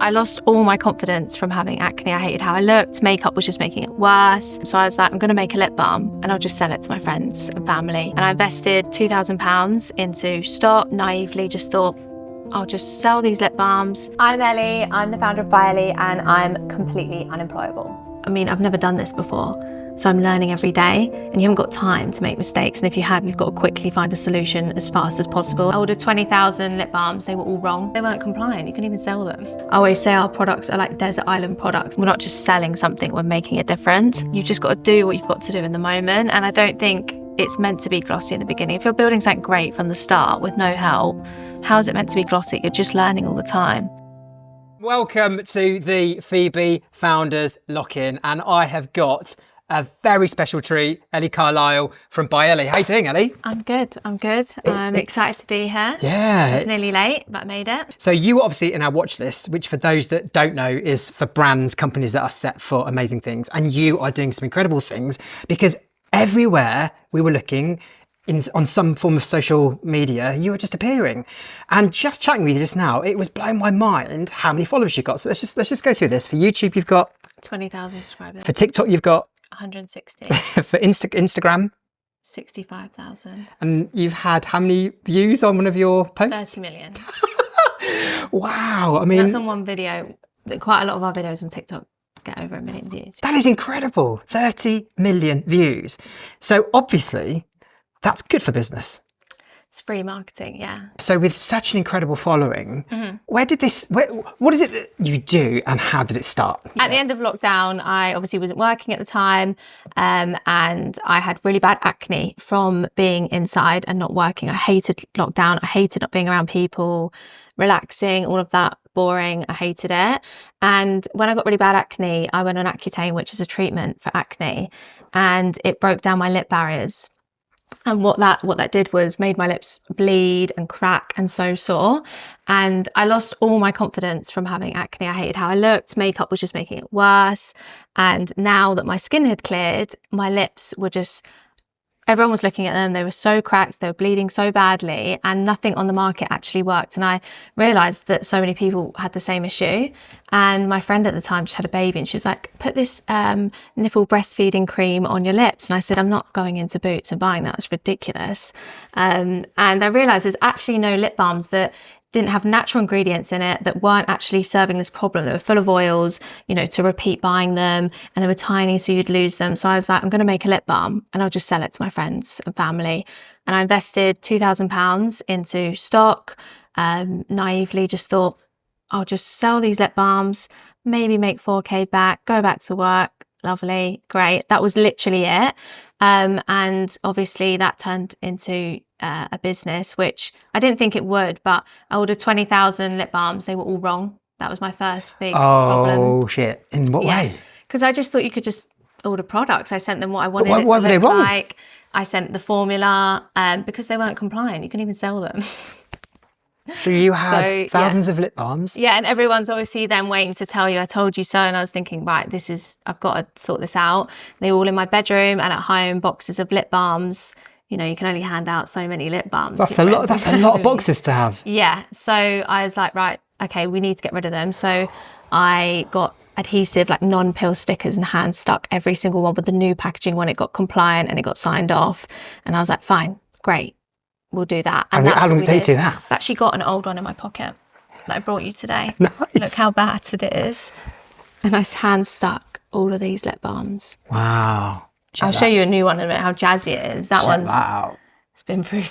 I lost all my confidence from having acne. I hated how I looked. Makeup was just making it worse. So I was like, I'm going to make a lip balm and I'll just sell it to my friends and family. And I invested £2,000 into stock, naively just thought, I'll just sell these lip balms. I'm Ellie, I'm the founder of ByEllie, and I'm completely unemployable. I mean, I've never done this before, so I'm learning every day, and you haven't got time to make mistakes. And if you have, you've got to quickly find a solution as fast as possible. I ordered 20,000 lip balms, they were all wrong. They weren't compliant, you couldn't even sell them. I always say our products are like desert island products. We're not just selling something, we're making a difference. You've just got to do what you've got to do in the moment, and I don't think it's meant to be glossy in the beginning. If you're building something great from the start with no help, how is it meant to be glossy? You're just learning all the time. Welcome to the FEBE Founders Lock-In, and I have got a very special treat, Ellie Carlisle from ByEllie. How you doing, Ellie? I'm good, I'm excited to be here. Yeah. It's nearly late, but I made it. So you were obviously in our watch list, which for those that don't know is for brands, companies that are set for amazing things. And you are doing some incredible things because everywhere we were looking on some form of social media, you were just appearing. And just chatting with you just now, it was blowing my mind how many followers you got. So let's just go through this. For YouTube, you've got 20,000 subscribers. For TikTok, you've got 160. For Instagram, 65,000. And you've had how many views on one of your posts? 30 million. Wow. I mean, that's on one video. Quite a lot of our videos on TikTok get over 1 million views. That is incredible. 30 million views. So obviously that's good for business. It's free marketing, yeah. So with such an incredible following, what is it that you do and how did it start? At the end of lockdown, I obviously wasn't working at the time, and I had really bad acne from being inside and not working. I hated lockdown. I hated not being around people, relaxing, all of that boring. I hated it. And when I got really bad acne, I went on Accutane, which is a treatment for acne, and it broke down my lip barriers. And what that did was made my lips bleed and crack and so sore. And I lost all my confidence from having acne. I hated how I looked. Makeup was just making it worse. And now that my skin had cleared, my lips were just, everyone was looking at them. They were so cracked, they were bleeding so badly, and nothing on the market actually worked. And I realized that so many people had the same issue. And my friend at the time just had a baby, and she was like, put this nipple breastfeeding cream on your lips. And I said, I'm not going into Boots and buying that. It's ridiculous. And I realized there's actually no lip balms that didn't have natural ingredients in it that weren't actually serving this problem. They were full of oils, you know, to repeat buying them, and they were tiny, so you'd lose them. So I was like, I'm going to make a lip balm and I'll just sell it to my friends and family. And I invested £2,000 into stock, naively just thought, I'll just sell these lip balms, maybe make 4K back, go back to work. Lovely, great. That was literally it. And obviously that turned into a business, which I didn't think it would, but I ordered 20,000 lip balms. They were all wrong. That was my first big problem. Oh, shit. In what way? Because I just thought you could just order products. I sent them what I wanted Why were they wrong? like. I sent the formula because they weren't compliant. You couldn't even sell them. So you had thousands of lip balms? Yeah, and everyone's obviously then waiting to tell you, I told you so. And I was thinking, right, I've got to sort this out. They were all in my bedroom and at home, boxes of lip balms. You know, you can only hand out so many lip balms. That's a lot of boxes to have. Yeah, so I was like, right, okay, we need to get rid of them. So I got adhesive, like non-pill stickers, and hand stuck every single one with the new packaging when it got compliant and it got signed off. And I was like, fine, great. We'll do that. And how long did it take to do that? I've actually got an old one in my pocket that I brought you today. Nice. Look how battered it is. And I hand stuck all of these lip balms. Wow. I'll show you a new one in a minute, how jazzy it is. That one's, wow. It's been through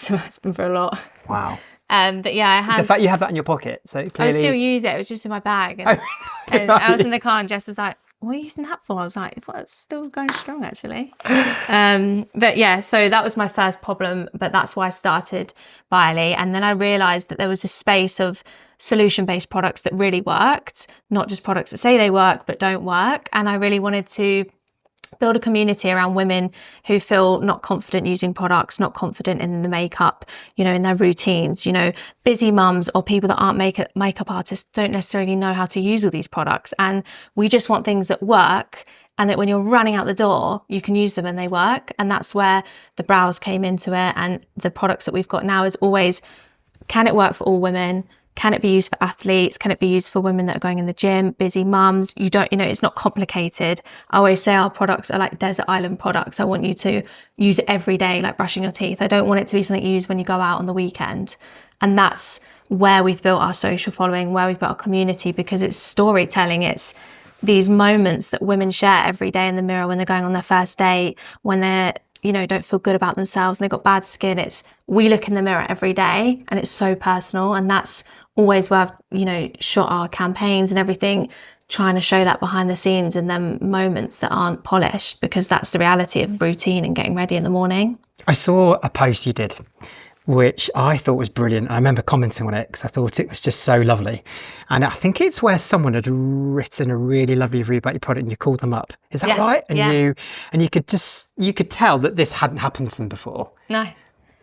a lot. Wow. But yeah, the fact you have that in your pocket, so clearly... I still use it. It was just in my bag. And, and I was in the car and Jess was like, what are you using that for? I was like, well, it's still going strong, actually. But yeah, so that was my first problem, but that's why I started ByEllie. And then I realized that there was a space of solution-based products that really worked, not just products that say they work, but don't work. And I really wanted to build a community around women who feel not confident using products, not confident in the makeup, you know, in their routines. You know, busy mums or people that aren't makeup artists don't necessarily know how to use all these products. And we just want things that work, and that when you're running out the door, you can use them and they work. And that's where the brows came into it. And the products that we've got now is always, can it work for all women? Can it be used for athletes? Can it be used for women that are going in the gym, busy mums? It's not complicated. I always say our products are like desert island products. I want you to use it every day, like brushing your teeth. I don't want it to be something you use when you go out on the weekend. And that's where we've built our social following, where we've built our community, because it's storytelling. It's these moments that women share every day in the mirror when they're going on their first date, when they're don't feel good about themselves and they've got bad skin. We look in the mirror every day, and it's so personal. And that's always where I've, shot our campaigns and everything, trying to show that behind the scenes and them moments that aren't polished, because that's the reality of routine and getting ready in the morning. I saw a post you did, which I thought was brilliant. I remember commenting on it because I thought it was just so lovely. And I think it's where someone had written a really lovely review about your product and you called them up. Is that right? And you could tell that this hadn't happened to them before. No.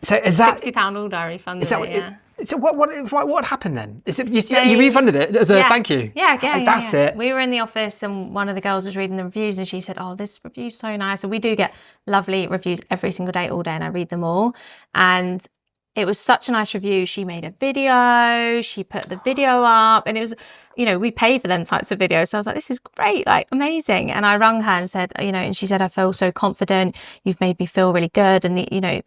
So is that £60 order, I refunded it, So what happened then? Is it you refunded it as a thank you? That's it. We were in the office and one of the girls was reading the reviews and she said, "Oh, this review's so nice." And we do get lovely reviews every single day, all day, and I read them all. And it was such a nice review. She made a video, she put the video up, and it was, we pay for them types of videos. So I was like, this is great, like amazing. And I rang her and said, and she said, "I feel so confident. You've made me feel really good. And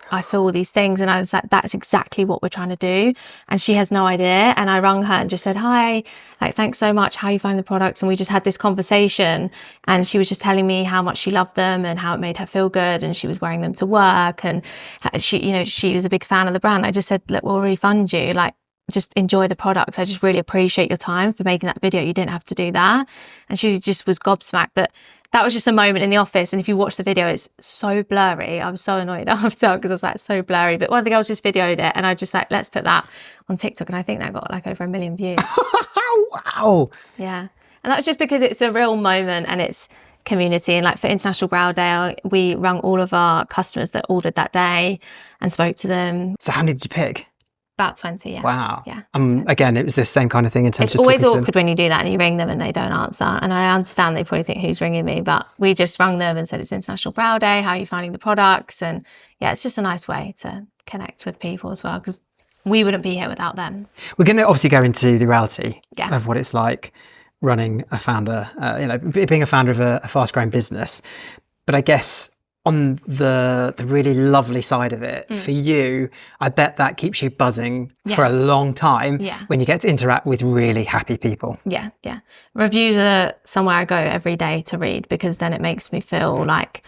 I feel all these things." And I was like, that's exactly what we're trying to do. And she has no idea. And I rang her and just said, "Hi, like, thanks so much. How are you finding the products?" And we just had this conversation, and she was just telling me how much she loved them and how it made her feel good. And she was wearing them to work. And she was a big fan of the brand. I just said, "Look, we'll refund you. Like, just enjoy the products. I just really appreciate your time for making that video. You didn't have to do that." And she just was gobsmacked. But that was just a moment in the office. And if you watch the video, it's so blurry. I was so annoyed after because I was like, so blurry. But one of the girls just videoed it, and I just like, let's put that on TikTok. And I think that got like over 1 million views. Wow. Yeah. And that's just because it's a real moment and it's community. And like for International Brow Day, we rang all of our customers that ordered that day and spoke to them. So how many did you pick? About 20, yeah. Wow. Yeah. Again, it was the same kind of thing in terms of it's always awkward when you do that and you ring them and they don't answer. And I understand they probably think, who's ringing me? But we just rang them and said, it's International Brow Day. How are you finding the products? And yeah, it's just a nice way to connect with people as well, because we wouldn't be here without them. We're going to obviously go into the reality of what it's like running a founder, being a founder of a fast-growing business. But I guess on the really lovely side of it, for you, I bet that keeps you buzzing for a long time when you get to interact with really happy people. Yeah. Reviews are somewhere I go every day to read, because then it makes me feel like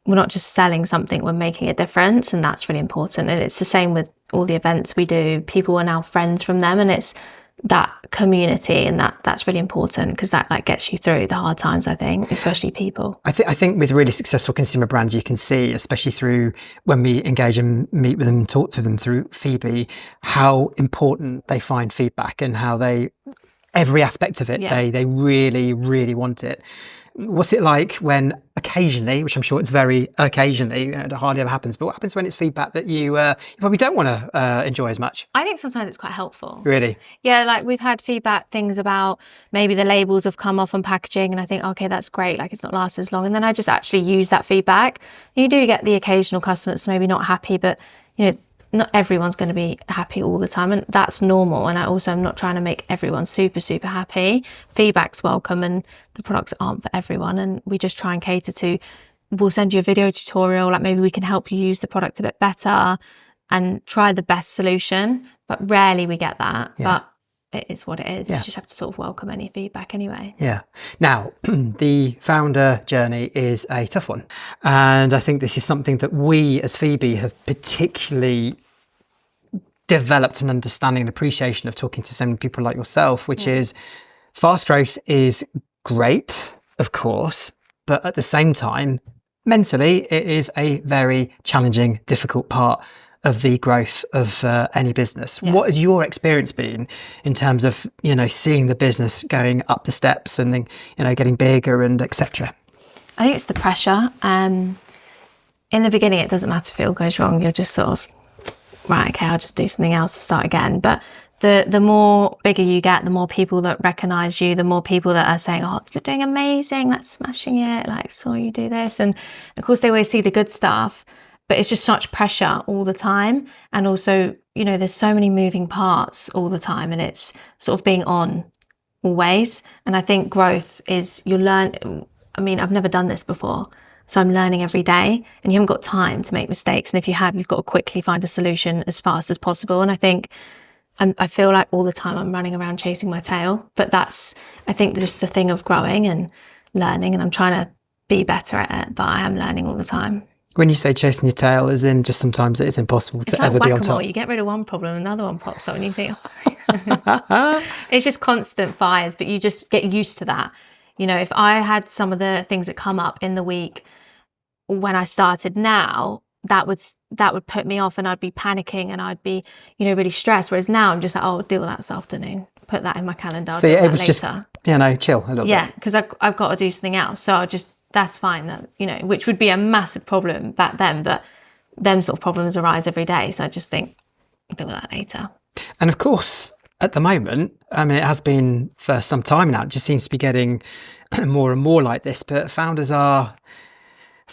we're not just selling something, we're making a difference, and that's really important. And it's the same with all the events we do. People are now friends from them, and it's that community, and that's really important, because that like gets you through the hard times, I think, especially people. I think with really successful consumer brands, you can see, especially through when we engage and meet with them and talk to them through FEBE, how important they find feedback and how every aspect of it, they really, really want it. What's it like when occasionally, which I'm sure it's very occasionally, it hardly ever happens, but what happens when it's feedback that you probably don't want to enjoy as much? I think sometimes it's quite helpful. Really? Yeah, like we've had feedback, things about maybe the labels have come off on packaging, and I think, okay, that's great, like it's not lasted as long. And then I just actually use that feedback. You do get the occasional customers maybe not happy, but not everyone's going to be happy all the time, and that's normal. And I also am not trying to make everyone super, super happy. Feedback's welcome, and the products aren't for everyone. And we just try and cater to, we'll send you a video tutorial, like maybe we can help you use the product a bit better and try the best solution. But rarely we get that. But it is what it is. You just have to sort of welcome any feedback anyway. Yeah. Now, the founder journey is a tough one. And I think this is something that we as FEBE have particularly developed an understanding and appreciation of, talking to so many people like yourself, which is fast growth is great, of course, but at the same time, mentally, it is a very challenging, difficult part of the growth of any business. What has your experience been in terms of, seeing the business going up the steps and, getting bigger and etc.? I think it's the pressure. In the beginning, it doesn't matter if it all goes wrong. You're just sort of, right, okay, I'll just do something else to start again. But the more bigger you get, the more people that recognise you, the more people that are saying, "Oh, you're doing amazing, like smashing it, like saw you do this." And of course, they always see the good stuff, but it's just such pressure all the time. And also there's so many moving parts all the time, and it's sort of being on always. And I think growth is you learn. I mean, I've never done this before, so I'm learning every day, and you haven't got time to make mistakes. And if you have, you've got to quickly find a solution as fast as possible. And I think I feel like all the time I'm running around chasing my tail, but that's, I think, just the thing of growing and learning, and I'm trying to be better at it, but I am learning all the time. When you say chasing your tail, as in just sometimes it is impossible to ever be on top. You get rid of one problem, another one pops up, and you think, it's just constant fires, but you just get used to that. If I had some of the things that come up in the week when I started now, that would put me off, and I'd be panicking, and I'd be, really stressed. Whereas now I'm just like, oh, I'll deal with that this afternoon. Put that in my calendar. I'll See, deal it with was that later. just, chill a little bit. Yeah, because I've got to do something else. So that's fine. That, which would be a massive problem back then, but them sort of problems arise every day. So I just think, I'll deal with that later. And of course, at the moment, I mean, it has been for some time now. It just seems to be getting more and more like this. But founders are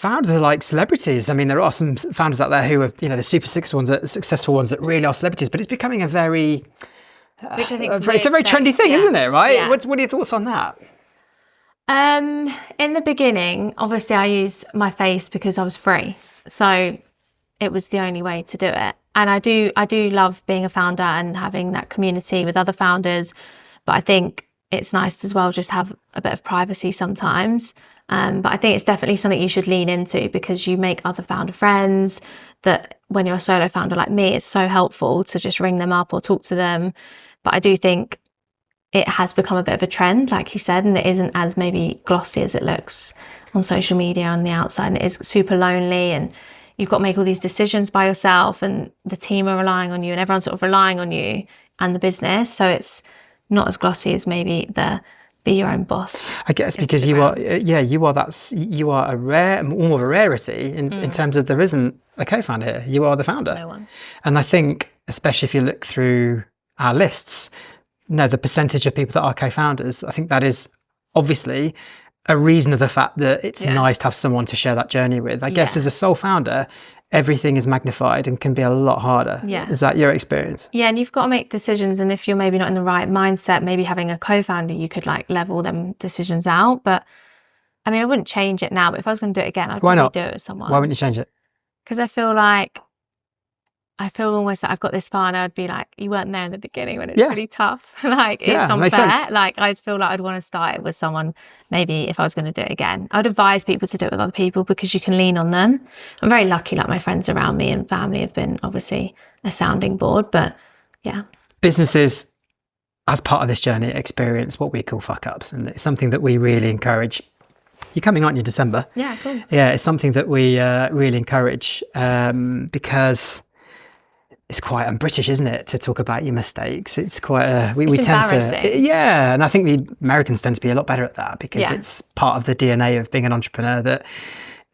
like celebrities. I mean, there are some founders out there who are, the super successful ones that really are celebrities. But it's becoming a very, which I think it's a very trendy thing, isn't it? Right? Yeah. What are your thoughts on that? In the beginning, obviously, I used my face because I was free, so it was the only way to do it. And I do love being a founder and having that community with other founders, but I think it's nice as well just have a bit of privacy sometimes. But I think it's definitely something you should lean into, because you make other founder friends that when you're a solo founder like me, it's so helpful to just ring them up or talk to them. But I do think it has become a bit of a trend, like you said, and it isn't as maybe glossy as it looks on social media on the outside. And it is super lonely, and you've got to make all these decisions by yourself, and the team are relying on you, and everyone's sort of relying on you and the business. So it's not as glossy as maybe the be your own boss. I guess because Instagram. you are more of a rarity in terms of there isn't a co-founder here. You are the founder. No one. And I think, especially if you look through our lists, the percentage of people that are co-founders, I think that is obviously a reason of the fact that it's nice to have someone to share that journey with. I guess as a sole founder, everything is magnified and can be a lot harder. Yeah. Is that your experience? Yeah, and you've got to make decisions, and if you're maybe not in the right mindset, maybe having a co-founder, you could like level them decisions out. But I mean, I wouldn't change it now, but if I was going to do it again, I'd probably do it with someone. Why wouldn't you change it? Because I feel almost like I've got this far, and I'd be like, you weren't there in the beginning when it's really tough. Like, it's unfair. Like, I'd feel like I'd want to start it with someone, maybe if I was going to do it again. I'd advise people to do it with other people, because you can lean on them. I'm very lucky, like my friends around me and family have been obviously a sounding board, but yeah. Businesses, as part of this journey, experience what we call fuck ups, and it's something that we really encourage. You're coming, aren't you, December? Yeah, cool. Yeah, it's something that we really encourage because it's quite British, isn't it, to talk about your mistakes? It's quite we tend to, and I think the Americans tend to be a lot better at that, because it's part of the DNA of being an entrepreneur that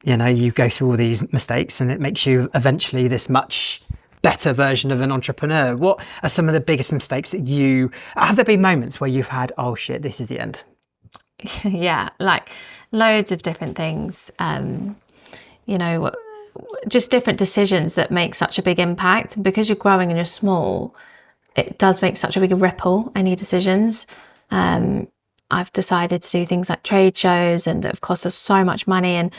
you go through all these mistakes, and it makes you eventually this much better version of an entrepreneur. What are some of the biggest mistakes that have there been moments where you've had, oh shit, this is the end? Yeah, like loads of different things. Just different decisions that make such a big impact. And because you're growing and you're small, it does make such a big ripple, any decisions. I've decided to do things like trade shows, and that have cost us so much money and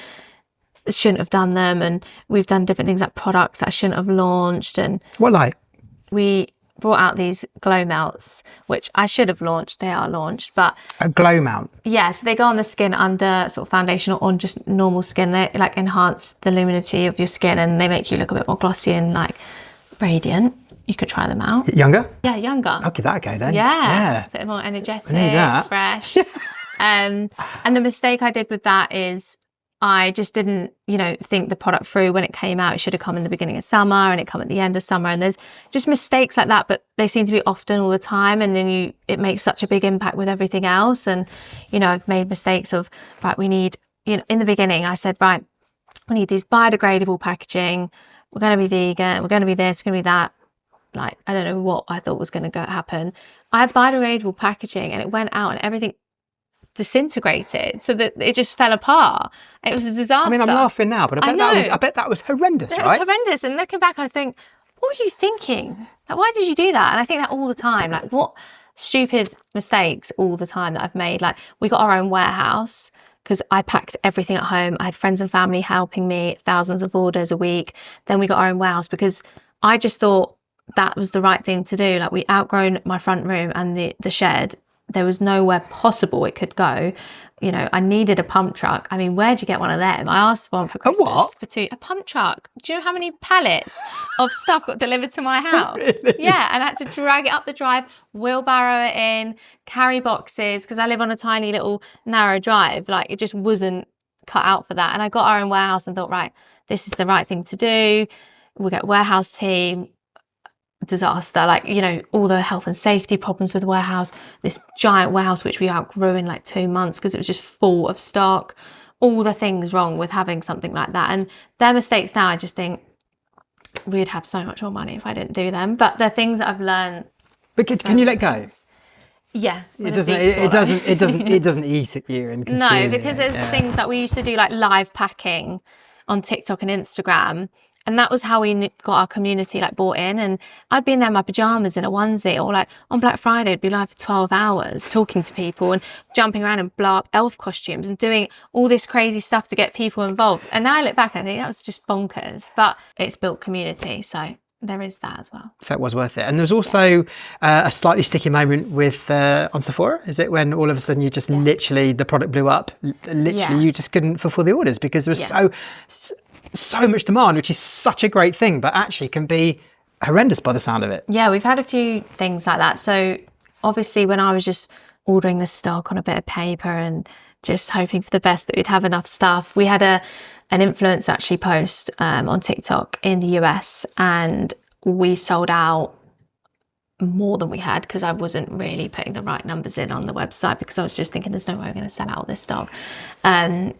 shouldn't have done them. And we've done different things like products that I shouldn't have launched. And what, like? We brought out these glow melts, which I should have launched. They are launched, but a glow mount. Yeah, so they go on the skin under sort of foundation or on just normal skin. They like enhance the luminity of your skin, and they make you look a bit more glossy and like radiant. You could try them out. Younger? Yeah, younger. I'll give that a go then. Yeah. A bit more energetic, fresh. And the mistake I did with that is I just didn't, think the product through when it came out. It should have come in the beginning of summer, and it come at the end of summer. And there's just mistakes like that, but they seem to be often all the time. And then it makes such a big impact with everything else. And, I've made mistakes of, right, we need, in the beginning I said, right, we need these biodegradable packaging. We're going to be vegan. We're going to be this, we're going to be that. Like, I don't know what I thought was going to happen. I had biodegradable packaging, and it went out, and everything disintegrated, so that it just fell apart. It was a disaster. I mean, I'm laughing now, but I bet that was horrendous, right? It was horrendous. And looking back, I think, what were you thinking? Like, why did you do that? And I think that all the time, like what stupid mistakes all the time that I've made. Like we got our own warehouse because I packed everything at home. I had friends and family helping me, thousands of orders a week. Then we got our own warehouse because I just thought that was the right thing to do. Like we outgrown my front room and the shed. There was nowhere possible it could go. You know, I needed a pump truck. I mean, where'd you get one of them? I asked for one for Christmas a pump truck. Do you know how many pallets of stuff got delivered to my house? Really? Yeah, and I had to drag it up the drive, wheelbarrow it in, carry boxes, because I live on a tiny little narrow drive. Like it just wasn't cut out for that. And I got our own warehouse and thought, right, this is the right thing to do. We'll get a warehouse team. Disaster, like, you know, all the health and safety problems with the warehouse, this giant warehouse which we outgrew in like 2 months because it was just full of stock, all the things wrong with having something like that. And their mistakes now, I just think we'd have so much more money if I didn't do them. But the things that I've learned. Because can you let go? Yeah, it doesn't eat at you and consume. No, because there's things that we used to do, like live packing on TikTok and Instagram. And that was how we got our community like bought in. And I'd be in there in my pajamas in a onesie, or like on Black Friday, I'd be live for 12 hours talking to people and jumping around and blow up elf costumes and doing all this crazy stuff to get people involved. And now I look back, I think that was just bonkers, but it's built community. So there is that as well. So it was worth it. And there was also a slightly sticky moment with on Sephora. Is it when all of a sudden you just literally, the product blew up? Literally, you just couldn't fulfill the orders because there was so much demand, which is such a great thing, but actually can be horrendous by the sound of it. Yeah, we've had a few things like that. So obviously when I was just ordering the stock on a bit of paper and just hoping for the best that we'd have enough stuff, we had an influencer actually post on TikTok in the US, and we sold out more than we had because I wasn't really putting the right numbers in on the website because I was just thinking there's no way we're going to sell out this stock. And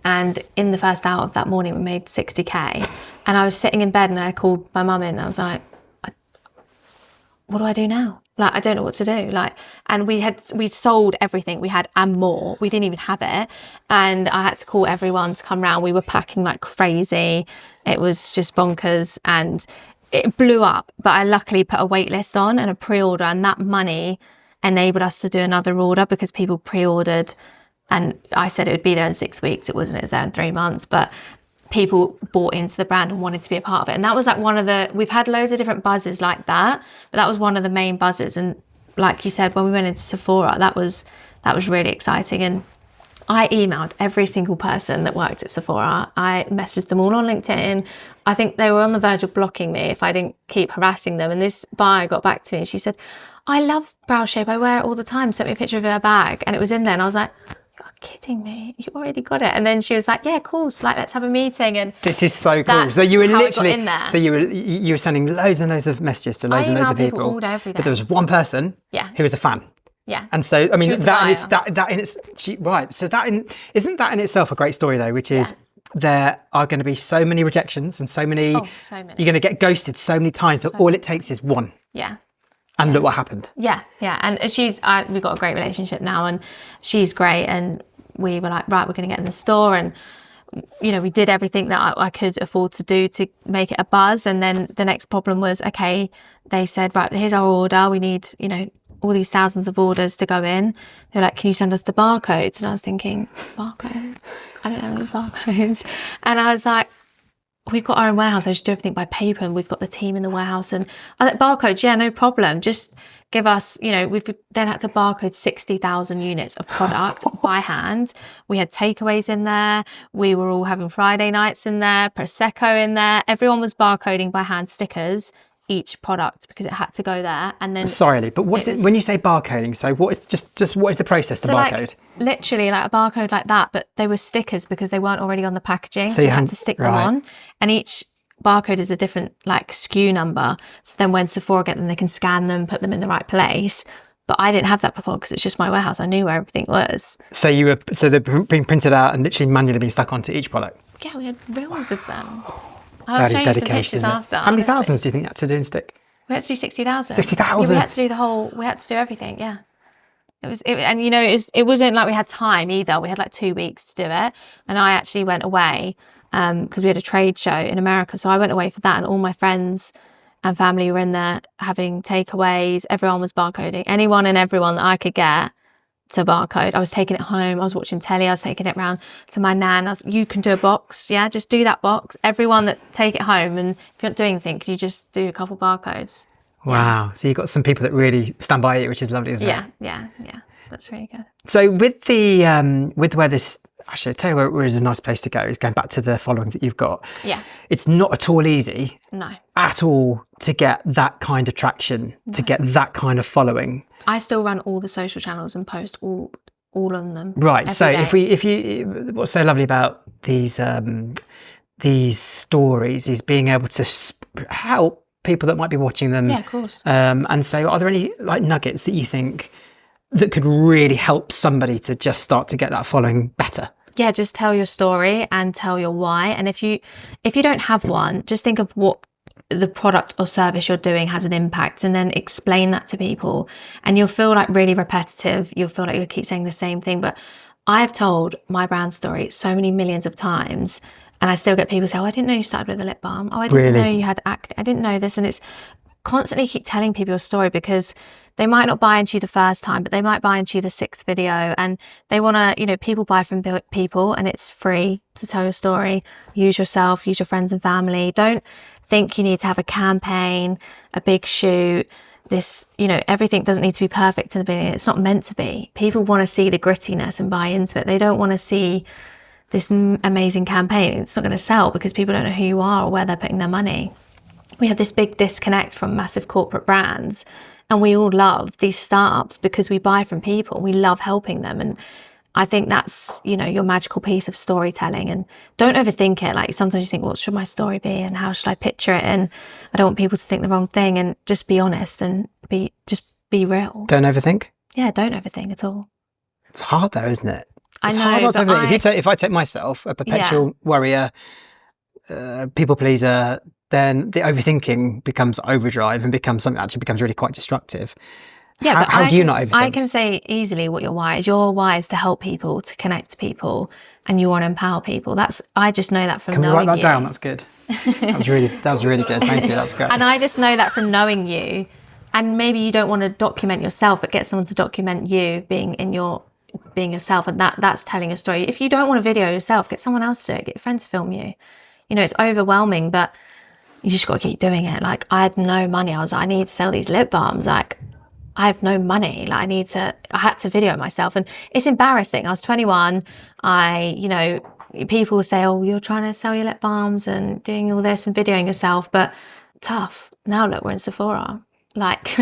in the first hour of that morning, we made 60k. And I was sitting in bed and I called my mum in and I was like, what do I do now? Like, I don't know what to do. Like, and we'd sold everything we had and more. We didn't even have it. And I had to call everyone to come round. We were packing like crazy. It was just bonkers. And it blew up, but I luckily put a wait list on and a pre-order, and that money enabled us to do another order because people pre-ordered, and I said it would be there in 6 weeks. It wasn't, it was there in 3 months, but people bought into the brand and wanted to be a part of it. And that was like we've had loads of different buzzes like that, but that was one of the main buzzes. And like you said, when we went into Sephora, that was really exciting. And I emailed every single person that worked at Sephora. I messaged them all on LinkedIn. I think they were on the verge of blocking me if I didn't keep harassing them. And this buyer got back to me and she said, I love Brow Shape. I wear it all the time. Sent me a picture of her bag and it was in there. And I was like, you're kidding me. You already got it. And then she was like, yeah, of course. Like, let's have a meeting. And this is so cool. So you were literally in there. So you were sending loads and loads of messages to loads and loads of people. All day, every day. But there was one person who was a fan. Yeah. And so, I mean, isn't that in itself a great story though, which is there are going to be so many rejections and so many, you're going to get ghosted so many times, but all it takes is one. Yeah. And look what happened. Yeah. Yeah. And we've got a great relationship now and she's great. And we were like, right, we're going to get in the store. And, you know, we did everything that I could afford to do to make it a buzz. And then the next problem was, okay, they said, right, here's our order. We need, you know, all these thousands of orders to go in. They're like, can you send us the barcodes? And I was thinking, barcodes? I don't know any barcodes. And I was like, we've got our own warehouse. I just do everything by paper and we've got the team in the warehouse. And I was like, barcodes, yeah, no problem. Just give us, you know, we've then had to barcode 60,000 units of product by hand. We had takeaways in there. We were all having Friday nights in there, Prosecco in there. Everyone was barcoding by hand stickers each product because it had to go there. And then sorry, Ellie, but what's it when you say barcoding? So what is just what is the process to barcode? Like, literally like a barcode like that, but they were stickers because they weren't already on the packaging. So you had to stick them on, and each barcode is a different like SKU number. So then when Sephora get them, they can scan them, put them in the right place. But I didn't have that before because it's just my warehouse. I knew where everything was. So they're being printed out and literally manually being stuck onto each product. Yeah, we had reels of them. I'll show you some pictures after. How many thousands do you think you had to do in stick? We had to do 60,000. 60,000? Yeah, we had to do everything, yeah. And you know, it wasn't like we had time either. We had like 2 weeks to do it. And I actually went away because we had a trade show in America. So I went away for that and all my friends and family were in there having takeaways. Everyone was barcoding. Anyone and everyone that I could get to barcode. I was taking it home. I was watching telly. I was taking it round to my nan. You can do a box. Yeah, just do that box. Everyone that take it home. And if you're not doing anything, can you just do a couple barcodes? Wow. Yeah. So you've got some people that really stand by you, which is lovely, isn't it? Yeah. That's really good. So with the with where this, actually, I'll tell you where is a nice place to go is going back to the following that you've got. Yeah. It's not at all easy. No. At all to get that kind of traction, to get that kind of following. I still run all the social channels and post all on them. Right. So day. if you, what's so lovely about these stories is being able to help people that might be watching them. Yeah, of course. And so are there any like nuggets that you think that could really help somebody to just start to get that following better? Yeah, just tell your story and tell your why. And if you don't have one, just think of what the product or service you're doing has an impact, and then explain that to people. And you'll feel like really repetitive. You'll feel like you keep saying the same thing. But I've told my brand story so many millions of times, and I still get people say, oh, I didn't know you started with a lip balm. Oh, I didn't know you had acne. I didn't know this. And it's constantly keep telling people your story, because they might not buy into you the first time, but they might buy into you the 6th video, and they want to, people buy from people, and it's free to tell your story. Use yourself, use your friends and family. Don't think you need to have a campaign, a big shoot. This, everything doesn't need to be perfect in the beginning. It's not meant to be. People want to see the grittiness and buy into it. They don't want to see this amazing campaign. It's not going to sell because people don't know who you are or where they're putting their money. We have this big disconnect from massive corporate brands, and we all love these startups because we buy from people. We love helping them. And I think that's, your magical piece of storytelling. And don't overthink it. Like sometimes you think, what should my story be and how should I picture it? And I don't want people to think the wrong thing, and just be honest and be real. Don't overthink? Yeah, don't overthink at all. It's hard though, isn't it? It's hard not to overthink. If I take myself, a perpetual worrier, people pleaser, then the overthinking becomes overdrive and becomes something that actually becomes really quite destructive. Yeah, how do you not overthink? I can say easily what your why is. Your why is to help people, to connect to people, and you want to empower people. I just know that from knowing you. Can we write that down? That's good. That was really good. Thank you. That's great. And I just know that from knowing you. And maybe you don't want to document yourself, but get someone to document you being yourself, and that's telling a story. If you don't want to video yourself, get someone else to do it. Get your friends to film you. It's overwhelming, but you just got to keep doing it. Like, I had no money. I was like, I need to sell these lip balms. Like, I have no money. Like, I had to video myself, and it's embarrassing. I was 21. People say, oh, you're trying to sell your lip balms and doing all this and videoing yourself, but tough. Now look, we're in Sephora. Like,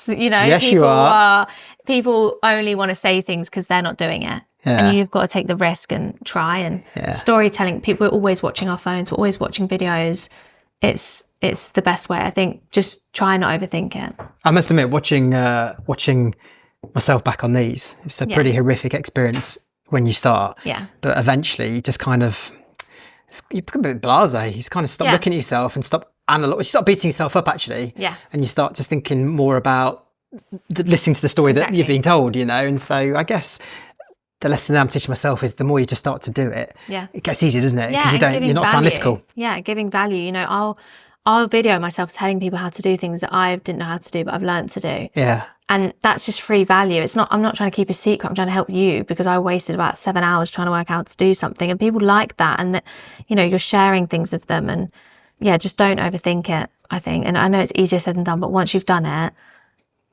yes, people only want to say things because they're not doing it. Yeah. And you've got to take the risk and try. And storytelling, people are always watching our phones. We're always watching videos. It's the best way. I think just try and not overthink it. I must admit, watching myself back on these, it's a pretty horrific experience when you start. Yeah. But eventually you just kind of, you become a bit blasé. You just kind of stop looking at yourself and stop you start beating yourself up actually. Yeah. And you start just thinking more about listening to the story that you're being told, And so I guess the lesson that I'm teaching myself is the more you just start to do it, it gets easier, doesn't it? Yeah, because you're not so analytical. Yeah, giving value. I'll video myself telling people how to do things that I didn't know how to do, but I've learned to do. Yeah. And that's just free value. I'm not trying to keep a secret. I'm trying to help you, because I wasted about 7 hours trying to work out how to do something, and people like that. And that, you're sharing things with them, and just don't overthink it, I think. And I know it's easier said than done, but once you've done it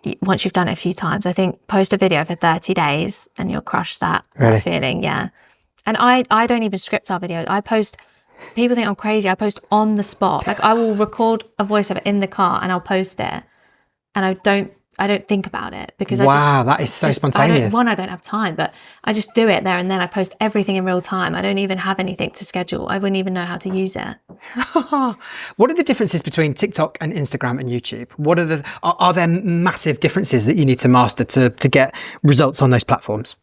a few times, I think post a video for 30 days and you'll crush that feeling. Yeah. And I don't even script our videos. I post, people think I'm crazy. I post on the spot. Like, I will record a voiceover in the car and I'll post it. And I don't think about it, because that is so spontaneous. I don't have time, but I just do it there and then. I post everything in real time. I don't even have anything to schedule. I wouldn't even know how to use it. What are the differences between TikTok and Instagram and YouTube? Are there massive differences that you need to master to get results on those platforms?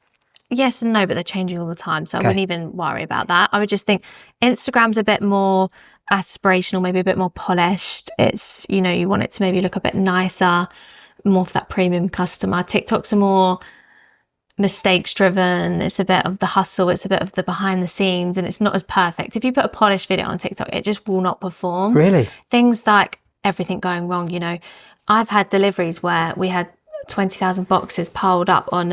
Yes and no, but they're changing all the time. So I wouldn't even worry about that. I would just think Instagram's a bit more aspirational, maybe a bit more polished. It's, you want it to maybe look a bit nicer, more for that premium customer. TikTok's a more mistakes driven. It's a bit of the hustle. It's a bit of the behind the scenes, and it's not as perfect. If you put a polished video on TikTok, it just will not perform. Really? Things like everything going wrong. You know, I've had deliveries where we had 20,000 boxes piled up on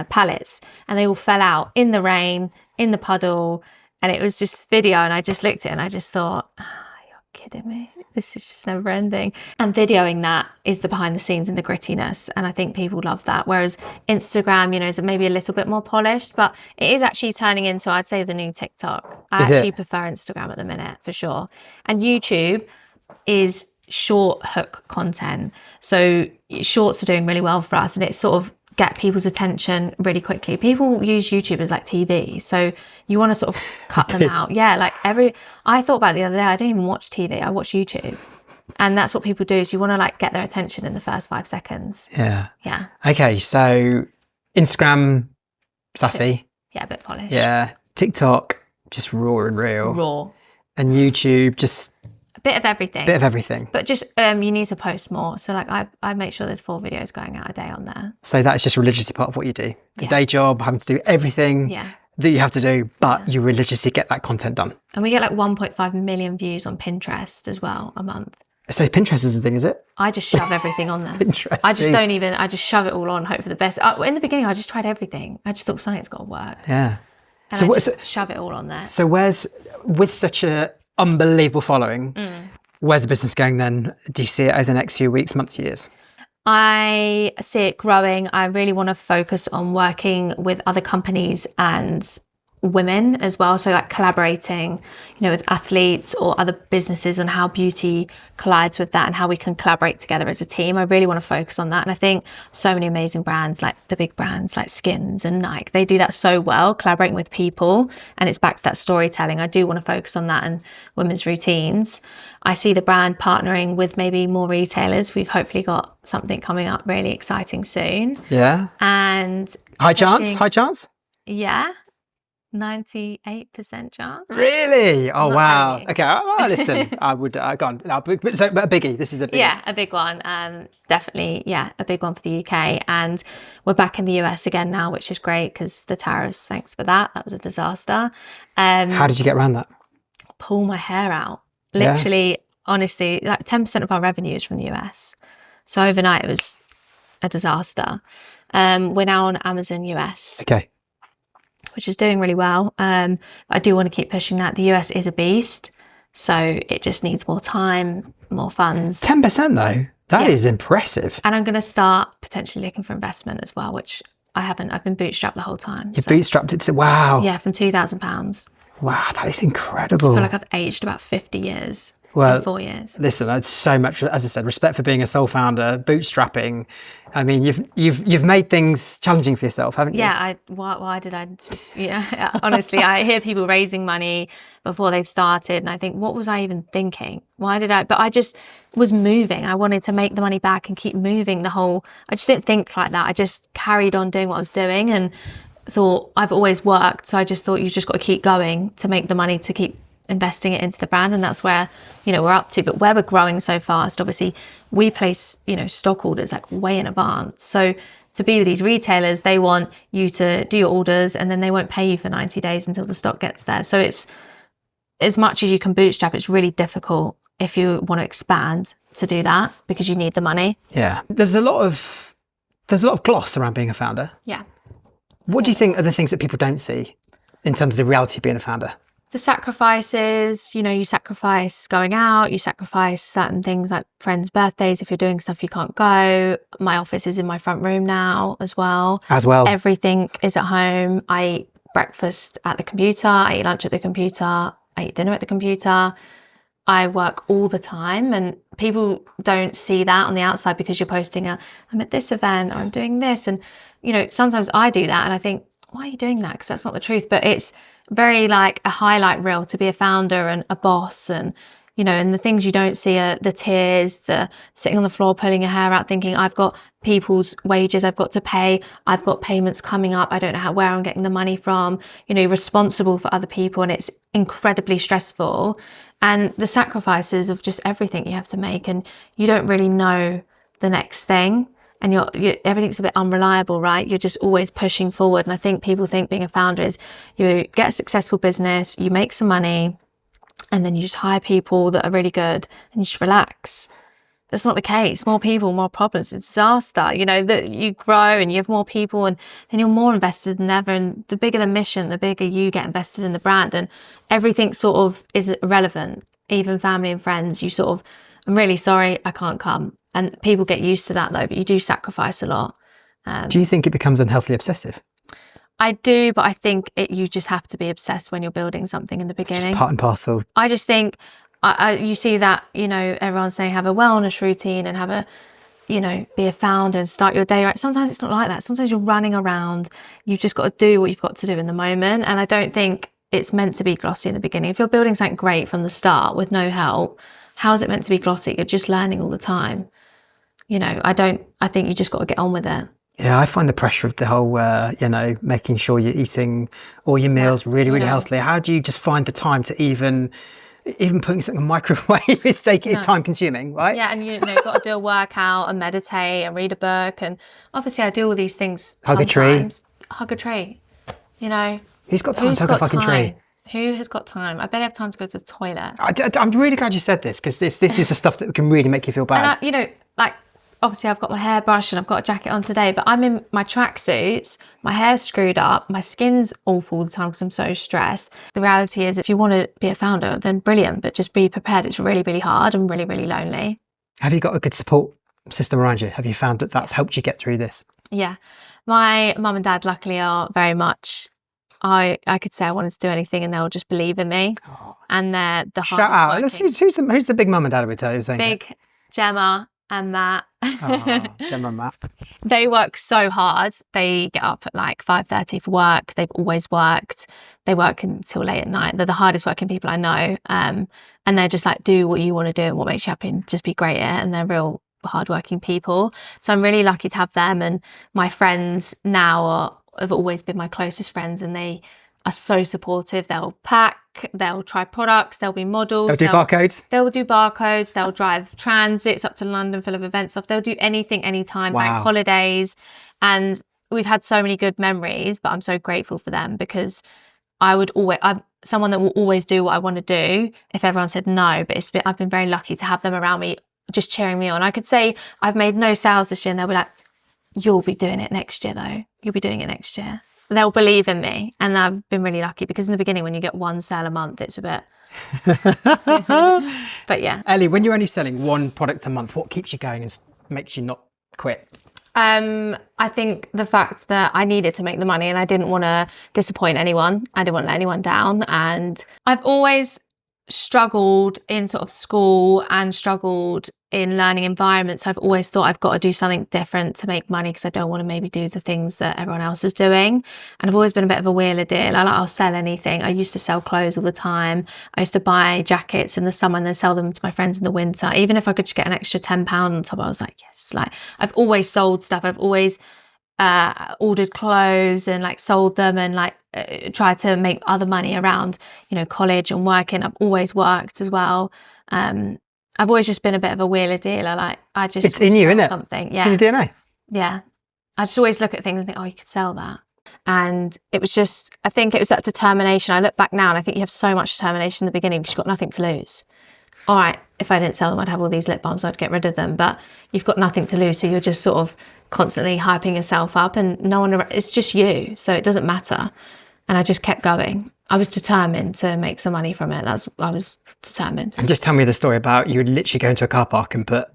pallets, and they all fell out in the rain, in the puddle, and it was just video, and I just looked at it and I just thought, you're kidding me, this is just never ending. And videoing that is the behind the scenes and the grittiness, and I think people love that. Whereas Instagram, you know, is maybe a little bit more polished, but it is actually turning into, I'd say, the new TikTok. I actually prefer Instagram at the minute, for sure. And YouTube is short hook content, so shorts are doing really well for us, and it sort of get people's attention really quickly. People use YouTube as like TV, so you want to sort of cut them out. Yeah, like I thought about it the other day, I don't even watch TV, I watch YouTube, and that's what people do, is you want to like get their attention in the first 5 seconds. Yeah Okay, so Instagram sassy, a bit polished. TikTok just raw and real, and YouTube just a bit of everything. But just you need to post more. So like I make sure there's 4 videos going out a day on there. So that's just religiously part of what you do. The day job, having to do everything that you have to do, but you religiously get that content done. And we get like 1.5 million views on Pinterest as well a month. So Pinterest is the thing, is it? I just shove everything on there. Pinterest. I just shove it all on, hope for the best. In the beginning, I just tried everything. I just thought something's got to work. Yeah. And I just shove it all on there. So with such a unbelievable following, where's the business going then? Do you see it over the next few weeks, months, years? I see it growing. I really want to focus on working with other companies and women as well, so like collaborating, you know, with athletes or other businesses, on how beauty collides with that and how we can collaborate together as a team. I really want to focus on that, and I think so many amazing brands, like the big brands like Skims and Nike, they do that so well, collaborating with people, and it's back to that storytelling. I do want to focus on that and women's routines. I see the brand partnering with maybe more retailers. We've hopefully got something coming up really exciting soon. And high chance? Yeah. 98% chance. Really? Oh, wow. Okay. Oh, listen, I would go on. No, but a biggie. This is a biggie. Yeah, a big one. Definitely, a big one for the UK. And we're back in the US again now, which is great because the tariffs, thanks for that. That was a disaster. How did you get around that? Pull my hair out. Literally, honestly, like 10% of our revenue is from the US. So overnight, it was a disaster. We're now on Amazon US. Okay. Which is doing really well. I do want to keep pushing that. The US is a beast, so it just needs more time, more funds. 10% though, that is impressive. And I'm going to start potentially looking for investment as well, which I haven't. I've been bootstrapped the whole time. You bootstrapped it to, wow. Yeah, from £2,000. Wow, that is incredible. I feel like I've aged about 50 years. Well, in 4 years. Listen, that's so much, as I said, respect for being a sole founder, bootstrapping. I mean, you've made things challenging for yourself, haven't you? Yeah. Why did I just? Yeah. Honestly, I hear people raising money before they've started, and I think, what was I even thinking? Why did I? But I just was moving. I wanted to make the money back and keep moving. I just didn't think like that. I just carried on doing what I was doing and thought, I've always worked, so I just thought you just got to keep going to make the money to keep investing it into the brand, and that's where, you know, we're up to. But where we're growing so fast, obviously we place, you know, stock orders like way in advance. So to be with these retailers, they want you to do your orders and then they won't pay you for 90 days until the stock gets there. So it's, as much as you can bootstrap, it's really difficult if you want to expand to do that because you need the money. Yeah. There's a lot of gloss around being a founder. Yeah. What do you think are the things that people don't see in terms of the reality of being a founder? The sacrifices, you know, you sacrifice going out, you sacrifice certain things like friends' birthdays. If you're doing stuff you can't go. My office is in my front room now as well. Everything is at home. I eat breakfast at the computer. I eat lunch at the computer. I eat dinner at the computer. I work all the time, and people don't see that on the outside because you're posting I'm at this event or I'm doing this. And, you know, sometimes I do that and I think, why are you doing that? Because that's not the truth. But it's very like a highlight reel to be a founder and a boss, and, you know, and the things you don't see are the tears, the sitting on the floor, pulling your hair out, thinking, I've got people's wages I've got to pay. I've got payments coming up. I don't know where I'm getting the money from. You know, you're responsible for other people, and it's incredibly stressful. And the sacrifices of just everything you have to make, and you don't really know the next thing. And everything's a bit unreliable, right? You're just always pushing forward. And I think people think being a founder is you get a successful business, you make some money, and then you just hire people that are really good and you just relax. That's not the case. More people, more problems. It's a disaster. You know, that you grow and you have more people, and then you're more invested than ever. And the bigger the mission, the bigger you get invested in the brand, and everything sort of is irrelevant. Even family and friends, you sort of, I'm really sorry, I can't come. And people get used to that though, but you do sacrifice a lot. Do you think it becomes unhealthily obsessive? I do, but I think you just have to be obsessed when you're building something in the beginning. It's just part and parcel. I just think, you see that, you know, everyone's saying have a wellness routine and have a, you know, be a founder and start your day right. Sometimes it's not like that. Sometimes you're running around. You've just got to do what you've got to do in the moment. And I don't think it's meant to be glossy in the beginning. If you're building something great from the start with no help, how is it meant to be glossy? You're just learning all the time. You know, I think you just got to get on with it. Yeah, I find the pressure of the whole, you know, making sure you're eating all your meals really, really healthily. How do you just find the time to even putting something in the microwave is time consuming, right? Yeah, and you know, you've got to do a workout and meditate and read a book. And obviously I do all these things sometimes. Hug a tree. You know. Who's got time to hug a fucking tree? Who has got time? I barely have time to go to the toilet. I'm really glad you said this, because this is the stuff that can really make you feel bad. And you know, like, obviously I've got my hairbrush and I've got a jacket on today, but I'm in my tracksuits, my hair's screwed up, my skin's awful all the time because I'm so stressed. The reality is, if you want to be a founder, then brilliant, but just be prepared. It's really, really hard and really, really lonely. Have you got a good support system around you? Have you found that that's helped you get through this? Yeah. My mum and dad luckily are very much, I could say I wanted to do anything and they'll just believe in me. Oh. And they're the hardest working. Shout out. Who's the big mum and dad, I would tell you? Big Gemma and Matt. Oh, Gemma and Matt. They work so hard. They get up at like 5:30 for work. They've always worked. They work until late at night. They're the hardest working people I know. And they're just like, do what you want to do and what makes you happy and just be great at it. And they're real hardworking people. So I'm really lucky to have them. And my friends now have always been my closest friends, and they are so supportive. They'll pack, they'll try products, they'll be models. They'll do barcodes. They'll do barcodes. They'll drive transits up to London full of event stuff. They'll do anything, anytime, bank holidays. And we've had so many good memories, but I'm so grateful for them, because I'm someone that will always do what I want to do if everyone said no. But I've been very lucky to have them around me, just cheering me on. I could say I've made no sales this year and they'll be like, you'll be doing it next year though. You'll be doing it next year. They'll believe in me. And I've been really lucky, because in the beginning, when you get one sale a month, it's a bit, but yeah. Ellie, when you're only selling one product a month, what keeps you going and makes you not quit? I think the fact that I needed to make the money and I didn't want to disappoint anyone. I didn't want to let anyone down. And I've always struggled in sort of school and struggled in learning environments. So I've always thought I've got to do something different to make money, because I don't want to maybe do the things that everyone else is doing. And I've always been a bit of a wheeler deal. I'll sell anything. I used to sell clothes all the time. I used to buy jackets in the summer and then sell them to my friends in the winter. Even if I could just get an extra £10 on top, I was like, yes. Like, I've always sold stuff. I've always ordered clothes and like sold them and like tried to make other money around, you know, college and working. I've always worked as well. I've always just been a bit of a wheeler dealer. Like, it's in you, isn't it? Something, yeah. It's in your DNA. Yeah, I just always look at things and think, oh, you could sell that. And it was just, I think it was that determination. I look back now and I think you have so much determination in the beginning because you've got nothing to lose. All right, if I didn't sell them, I'd have all these lip balms, I'd get rid of them. But you've got nothing to lose, so you're just sort of constantly hyping yourself up, and no one, it's just you, so it doesn't matter. And I just kept going. I was determined to make some money from it. I was determined. And just tell me the story about you would literally go into a car park and put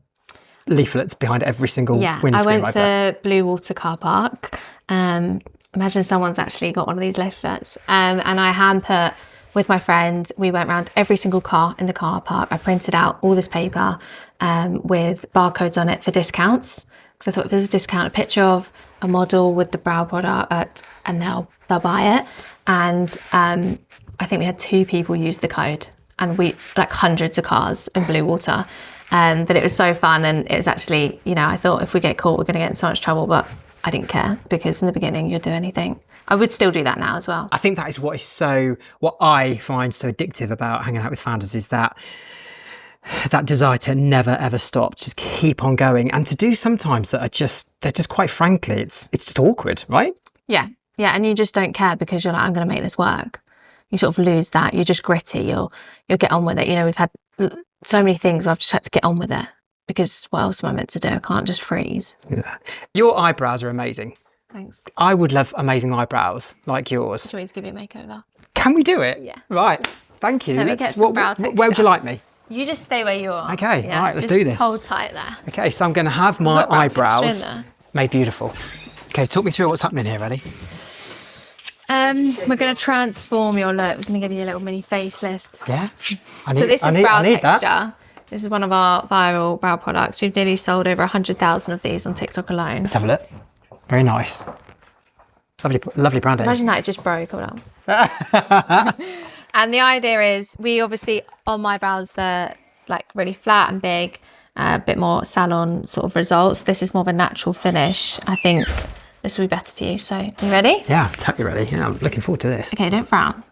leaflets behind every single windscreen. I went to Blue Water car park. Imagine someone's actually got one of these leaflets. And I hand put, with my friend, we went around every single car in the car park. I printed out all this paper with barcodes on it for discounts. Because I thought, if there's a discount, a picture of a model with the brow product, and they'll buy it. And I think we had 2 people use the code, and we like hundreds of cars in Blue Water. But it was so fun, and it was actually, you know, I thought if we get caught, we're going to get in so much trouble, but I didn't care, because in the beginning, you'd do anything. I would still do that now as well. I think that is what I find so addictive about hanging out with founders, is that desire to never ever stop, just keep on going, and to do sometimes they're just quite frankly, it's just awkward, right? Yeah, and you just don't care, because you're like, I'm going to make this work. you sort of lose that. You're just gritty. You'll get on with it. You know, we've had so many things where I've just had to get on with it, because what else am I meant to do? I can't just freeze. Yeah. Your eyebrows are amazing. Thanks. I would love amazing eyebrows like yours. Do you want me to give you a makeover? Can we do it? Yeah. Right. Thank you. Let me get some brow texture. Where would you like me? You just stay where you are. Okay, all right, let's do this. Just hold tight there. Okay, so I'm going to have my What brow texture eyebrows in there? made beautiful. Okay, talk me through what's happening here, Ellie. We're going to transform your look. We're going to give you a little mini facelift. Yeah. So this is brow texture. This is one of our viral brow products. We've nearly sold over 100,000 of these on TikTok alone. Let's have a look. Very nice. Lovely branding. Imagine that it just broke. Hold on. And the idea is, we obviously, on my brows, they're like really flat and big, a bit more salon sort of results. This is more of a natural finish. I think this will be better for you. So, you ready? Yeah, I'm totally ready. Yeah, I'm looking forward to this. Okay, don't frown.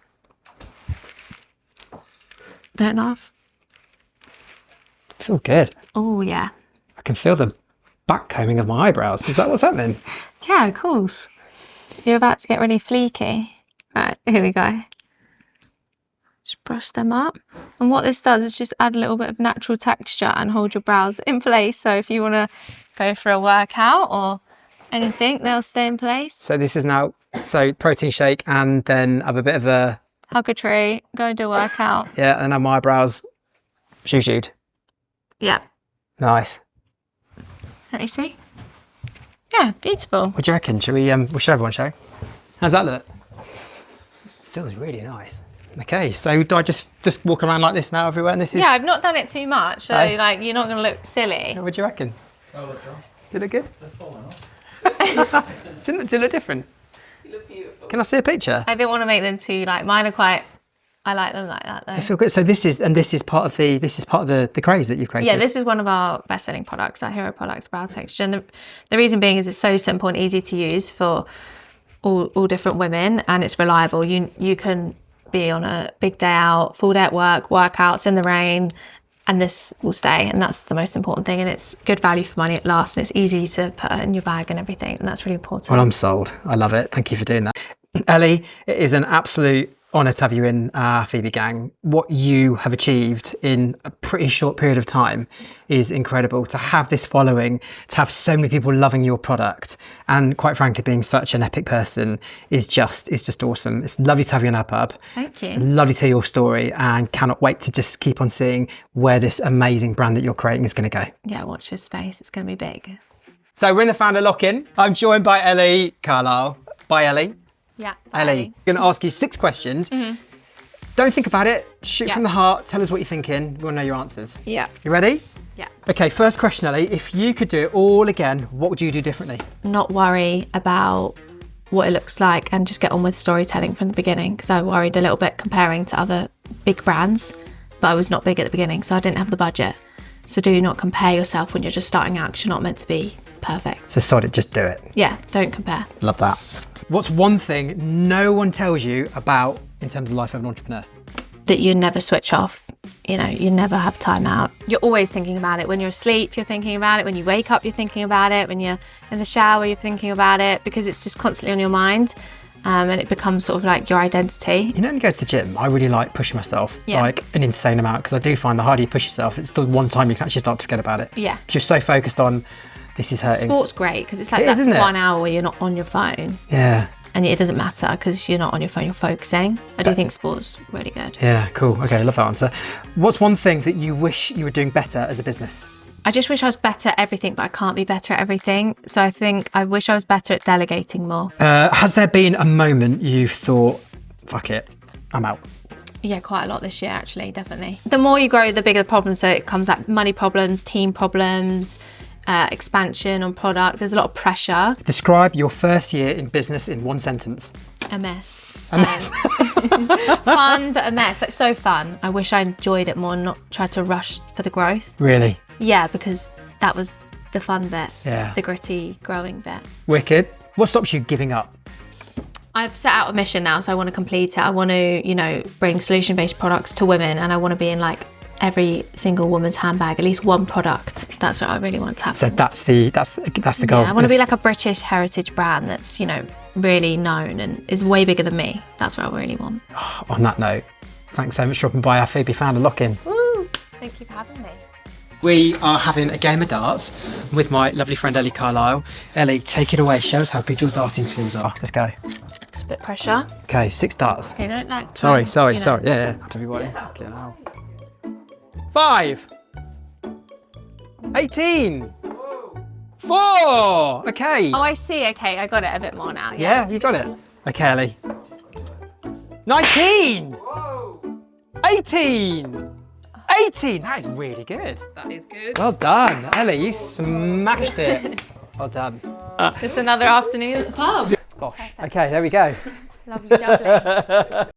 Don't laugh. Feels good. Oh, yeah. I can feel the backcombing of my eyebrows. Is that what's happening? Yeah, of course. You're about to get really fleeky. Right, here we go. Just brush them up. And what this does is just add a little bit of natural texture and hold your brows in place. So if you want to go for a workout or anything, they'll stay in place. So this is now, protein shake, and then have a bit of a... Hug a tree, go and do a workout. Yeah, and have my eyebrows shoo-shooed. Yeah. Nice. Let me see. Yeah, beautiful. What do you reckon? Shall we, we'll show everyone, shall we? How's that look? Feels really nice. Okay, so do I just walk around like this now everywhere? And this is... Yeah, I've not done it too much, so like you're not going to look silly. What do you reckon? Oh, look, John. Did it look good? They're falling off. Does it look different? You look beautiful. Can I see a picture? I didn't want to make them too, like, mine are quite, I like them like that though. They feel good. So this is part of the craze that you've created. Yeah, this is one of our best-selling products, our hero products, brow texture. And the reason being is it's so simple and easy to use for all different women, and it's reliable. You can be on a big day out, full day at work, workouts in the rain, and this will stay, and that's the most important thing. And it's good value for money, it lasts, and it's easy to put in your bag and everything, and that's really important. Well, I'm sold. I love it. Thank you for doing that. Ellie, it is an absolute honour to have you in our FEBE gang. What you have achieved in a pretty short period of time is incredible. To have this following, to have so many people loving your product, and quite frankly, being such an epic person is just awesome. It's lovely to have you in our pub. Thank you. Lovely to hear your story, and cannot wait to just keep on seeing where this amazing brand that you're creating is going to go. Yeah, watch this space. It's going to be big. So we're in the founder lock-in. I'm joined by Ellie Carlisle. ByEllie. Yeah. Ellie, I'm going to ask you 6 questions. Don't think about it. Shoot from the heart. Tell us what you're thinking. We want to know your answers. Yeah. You ready? Yeah. Okay, first question, Ellie. If you could do it all again, what would you do differently? Not worry about what it looks like and just get on with storytelling from the beginning, because I worried a little bit comparing to other big brands, but I was not big at the beginning, so I didn't have the budget. So do not compare yourself when you're just starting out, because you're not meant to be perfect. So sod it, just do it. Yeah, don't compare. Love that. What's one thing no one tells you about in terms of the life of an entrepreneur? That you never switch off. You know, you never have time out. You're always thinking about it. When you're asleep, you're thinking about it. When you wake up, you're thinking about it. When you're in the shower, you're thinking about it, because it's just constantly on your mind. And it becomes sort of like your identity. You know, when you go to the gym, I really like pushing myself like an insane amount, because I do find the harder you push yourself, it's the one time you can actually start to forget about it. Yeah. Just so focused on this is hurting. Sport's great, because it's like It is, that isn't it? 1 hour where you're not on your phone. Yeah. And it doesn't matter because you're not on your phone, you're focusing. I do think sport's really good. Yeah, cool. Okay, I love that answer. What's one thing that you wish you were doing better as a business? I just wish I was better at everything, but I can't be better at everything. So I think I wish I was better at delegating more. Has there been a moment you thought, fuck it, I'm out? Yeah, quite a lot this year, actually, definitely. The more you grow, the bigger the problem. So it comes like money problems, team problems, expansion on product. There's a lot of pressure. Describe your first year in business in 1 sentence. A mess. A mess. Fun, but a mess. Like, so fun. I wish I enjoyed it more and not tried to rush for the growth. Really? Yeah, because that was the fun bit. Yeah. The gritty, growing bit. Wicked. What stops you giving up? I've set out a mission now, so I want to complete it. I want to, you know, bring solution-based products to women, and I want to be in like every single woman's handbag, at least one product. That's what I really want to happen. So that's the goal. Yeah, I want to be like a British heritage brand that's, you know, really known and is way bigger than me. That's what I really want. On that note, thanks so much for dropping by our FEBE founder lock-in. Woo! Thank you for having me. We are having a game of darts with my lovely friend Ellie Carlisle. Ellie, take it away. Show us how good your darting skills are. Let's go. Just a bit of pressure. Okay, 6 darts. Okay, don't like. Sorry. you know. Yeah. Everybody. 5. 18. 4. Okay. Oh, I see. Okay, I got it a bit more now. Yeah, you got it. Okay, Ellie. 19. 18. 18. That is really good. That is good. Well done, Ellie. You smashed it. Well done. Just another afternoon at the pub. Bosh. Okay, there we go. Lovely jubbly.